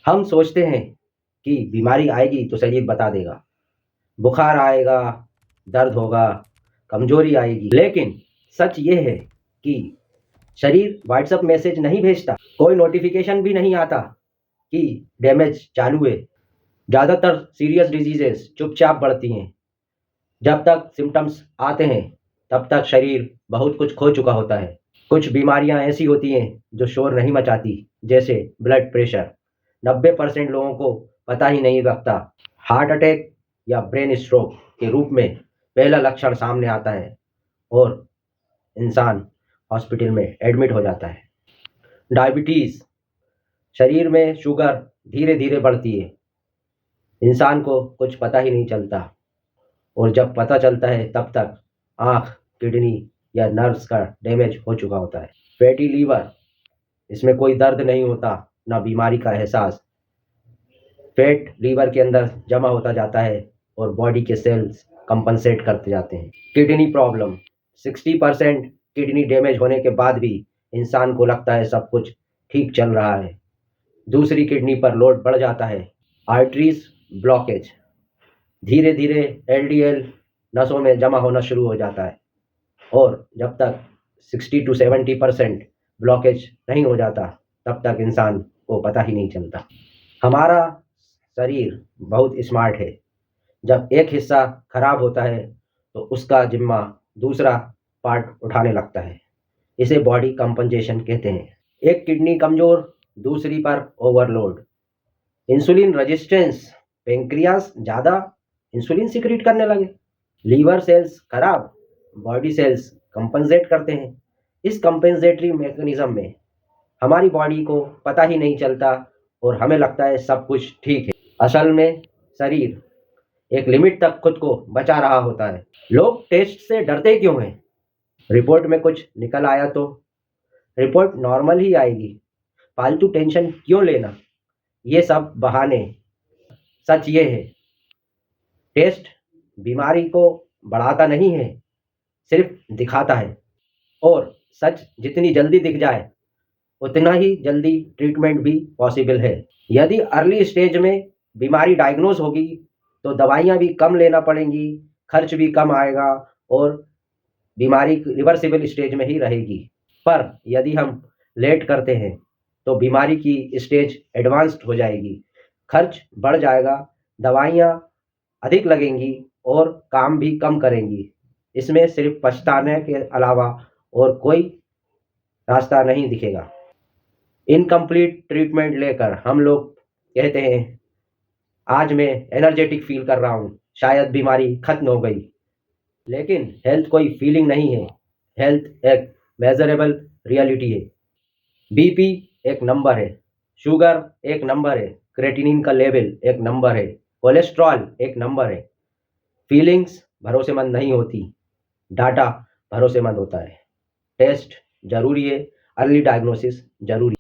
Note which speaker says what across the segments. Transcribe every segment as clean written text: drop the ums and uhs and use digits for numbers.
Speaker 1: हम सोचते हैं कि बीमारी आएगी तो शरीर बता देगा, बुखार आएगा, दर्द होगा, कमजोरी आएगी। लेकिन सच ये है कि शरीर व्हाट्सएप मैसेज नहीं भेजता, कोई नोटिफिकेशन भी नहीं आता कि डैमेज चालू है। ज़्यादातर सीरियस डिजीजेस चुपचाप बढ़ती हैं। जब तक सिम्टम्स आते हैं तब तक शरीर बहुत कुछ खो चुका होता है। कुछ बीमारियां ऐसी होती हैं जो शोर नहीं मचाती, जैसे ब्लड प्रेशर। 90% लोगों को पता ही नहीं लगता। हार्ट अटैक या ब्रेन स्ट्रोक के रूप में पहला लक्षण सामने आता है और इंसान हॉस्पिटल में एडमिट हो जाता है। डायबिटीज़, शरीर में शुगर धीरे धीरे बढ़ती है, इंसान को कुछ पता ही नहीं चलता, और जब पता चलता है तब तक आँख, किडनी या नर्व्स का डैमेज हो चुका होता है। फैटी लीवर, इसमें कोई दर्द नहीं होता, ना बीमारी का एहसास। फैट लीवर के अंदर जमा होता जाता है और बॉडी के सेल्स कंपनसेट करते जाते हैं। किडनी प्रॉब्लम, 60% किडनी डैमेज होने के बाद भी इंसान को लगता है सब कुछ ठीक चल रहा है, दूसरी किडनी पर लोड बढ़ जाता है। आर्टरीज ब्लॉकेज, धीरे धीरे एलडीएल नसों में जमा होना शुरू हो जाता है, और जब तक 60 to 70% ब्लॉकेज नहीं हो जाता तब तक इंसान को पता ही नहीं चलता। हमारा शरीर बहुत स्मार्ट है। जब एक हिस्सा खराब होता है तो उसका जिम्मा दूसरा पार्ट उठाने लगता है। इसे बॉडी कंपनसेशन कहते हैं। एक किडनी कमजोर, दूसरी पर ओवरलोड। इंसुलिन रेजिस्टेंस, पेंक्रियास ज़्यादा इंसुलिन सिक्रीट करने लगे। लीवर सेल्स खराब, बॉडी सेल्स कंपनसेट करते हैं। इस कंपनसेटरी मैकेनिज्म में हमारी बॉडी को पता ही नहीं चलता और हमें लगता है सब कुछ ठीक है। असल में शरीर एक लिमिट तक खुद को बचा रहा होता है। लोग टेस्ट से डरते क्यों हैं? रिपोर्ट में कुछ निकल आया तो रिपोर्ट नॉर्मल ही आएगी, फालतू टेंशन क्यों लेना, ये सब बहाने। सच ये है, टेस्ट बीमारी को बढ़ाता नहीं है, सिर्फ दिखाता है। और सच जितनी जल्दी दिख जाए उतना ही जल्दी ट्रीटमेंट भी पॉसिबल है। यदि अर्ली स्टेज में बीमारी डायग्नोज होगी तो दवाइयाँ भी कम लेना पड़ेंगी, खर्च भी कम आएगा और बीमारी रिवर्सिबल स्टेज में ही रहेगी। पर यदि हम लेट करते हैं तो बीमारी की स्टेज एडवांस्ड हो जाएगी, खर्च बढ़ जाएगा, दवाइयाँ अधिक लगेंगी और काम भी कम करेंगी। इसमें सिर्फ पछताने के अलावा और कोई रास्ता नहीं दिखेगा। इनकम्प्लीट ट्रीटमेंट लेकर हम लोग कहते हैं आज मैं एनर्जेटिक फील कर रहा हूँ, शायद बीमारी खत्म हो गई। लेकिन हेल्थ कोई फीलिंग नहीं है, हेल्थ एक मेजरेबल रियलिटी है। बीपी एक नंबर है, शुगर एक नंबर है, क्रेटिनिन का लेवल एक नंबर है, कोलेस्ट्रॉल एक नंबर है। फीलिंग्स भरोसेमंद नहीं होती, डाटा भरोसेमंद होता है। टेस्ट जरूरी है, अर्ली डायग्नोसिस जरूरी।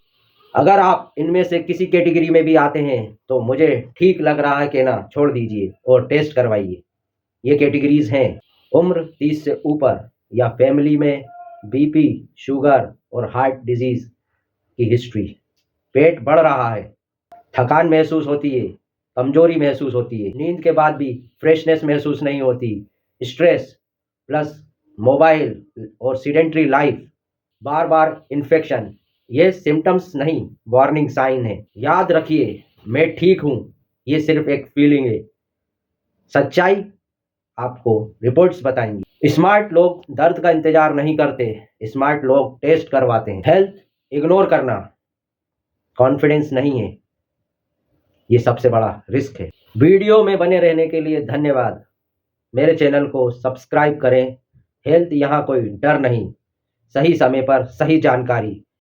Speaker 1: अगर आप इनमें से किसी कैटेगरी में भी आते हैं तो मुझे ठीक लग रहा है कहना छोड़ दीजिए और टेस्ट करवाइए। ये कैटेगरीज हैं: उम्र 30 से ऊपर या फैमिली में बीपी, शुगर और हार्ट डिजीज की हिस्ट्री, पेट बढ़ रहा है, थकान महसूस होती है, कमजोरी महसूस होती है, नींद के बाद भी फ्रेशनेस महसूस नहीं होती, स्ट्रेस प्लस मोबाइल और सीडेंट्री लाइफ, बार बार इन्फेक्शन, ये सिम्टम्स नहीं, वार्निंग साइन है। याद रखिए, मैं ठीक हूँ, ये सिर्फ एक फीलिंग है। सच्चाई आपको रिपोर्ट्स बताएंगी। स्मार्ट लोग दर्द का इंतजार नहीं करते, स्मार्ट लोग टेस्ट करवाते हैं। हेल्थ इग्नोर करना कॉन्फिडेंस नहीं है, ये सबसे बड़ा रिस्क है। वीडियो में बने रहने के लिए धन्यवाद। मेरे चैनल को सब्सक्राइब करें। हेल्थ यहाँ कोई डर नहीं, सही समय पर सही जानकारी